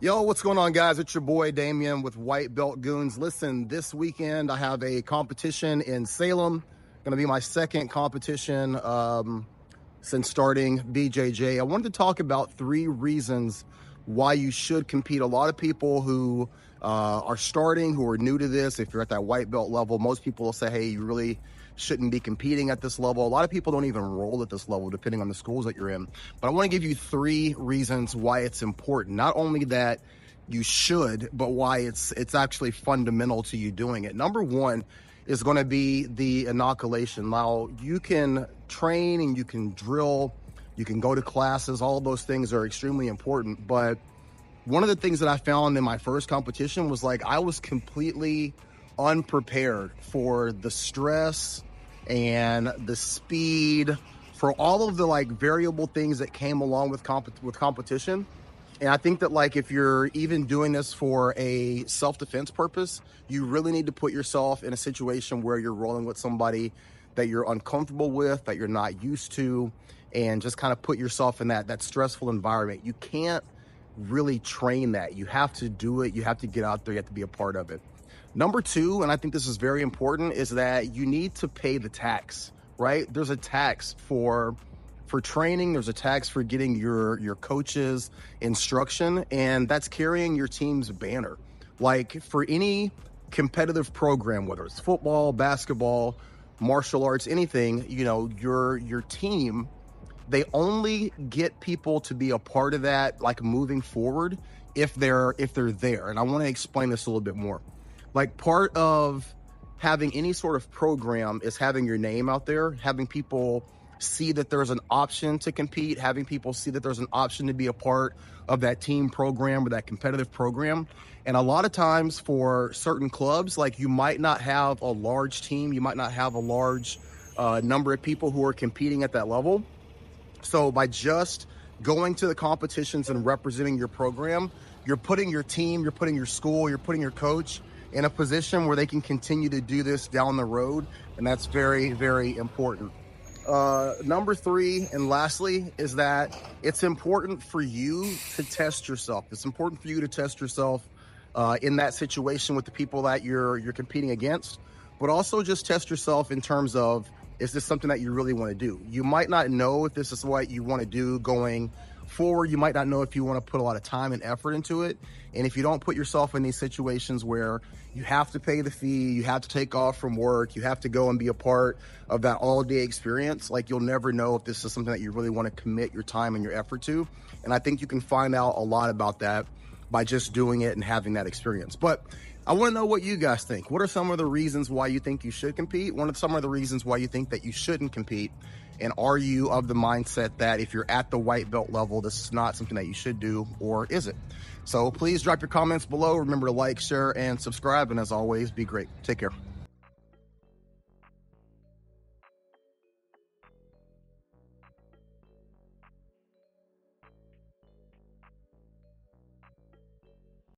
Yo, what's going on, guys? It's your boy Damien with White Belt Goons. Listen, this weekend I have a competition in Salem. Going to be my second competition since starting BJJ. I wanted to talk about 3 reasons why you should compete. A lot of people who are starting, who are new to this, if you're at that white belt level, most people will say, hey, you really shouldn't be competing at this level. A lot of people don't even enroll at this level, depending on the schools that you're in. But I want to give you 3 reasons why it's important. Not only that you should, but why it's actually fundamental to you doing it. Number 1 is going to be the inoculation. Now, you can train and you can drill, you can go to classes, all of those things are extremely important. But one of the things that I found in my first competition was like I was completely unprepared for the stress and the speed, for all of the like variable things that came along with competition. And I think that like if you're even doing this for a self-defense purpose, you really need to put yourself in a situation where you're rolling with somebody that you're uncomfortable with, that you're not used to, and just kind of put yourself in that stressful environment. You can't really train that. You have to do it. You have to get out there. You have to be a part of it. Number 2, and I think this is very important, is that you need to pay the tax, right? There's a tax for training. There's a tax for getting your coach's instruction, and that's carrying your team's banner. Like for any competitive program, whether it's football, basketball, martial arts, anything, you know, your team, they only get people to be a part of that, like moving forward, if they're there. And I want to explain this a little bit more. Like part of having any sort of program is having your name out there, having people see that there's an option to compete, having people see that there's an option to be a part of that team program or that competitive program. And a lot of times for certain clubs, like you might not have a large team, you might not have a large number of people who are competing at that level. So by just going to the competitions and representing your program, you're putting your team, you're putting your school, you're putting your coach in a position where they can continue to do this down the road. And that's very, very important. Number 3, and lastly, is that it's important for you to test yourself. It's important for you to test yourself in that situation with the people that you're competing against, but also just test yourself in terms of, is this something that you really want to do? You might not know if this is what you want to do going forward. You might not know if you want to put a lot of time and effort into it. And if you don't put yourself in these situations where you have to pay the fee, you have to take off from work, you have to go and be a part of that all-day experience, like you'll never know if this is something that you really want to commit your time and your effort to. And I think you can find out a lot about that by just doing it and having that experience. But I want to know what you guys think. What are some of the reasons why you think you should compete? What are some of the reasons why you think that you shouldn't compete? And are you of the mindset that if you're at the white belt level, this is not something that you should do, or is it? So please drop your comments below. Remember to like, share, and subscribe. And as always, be great. Take care.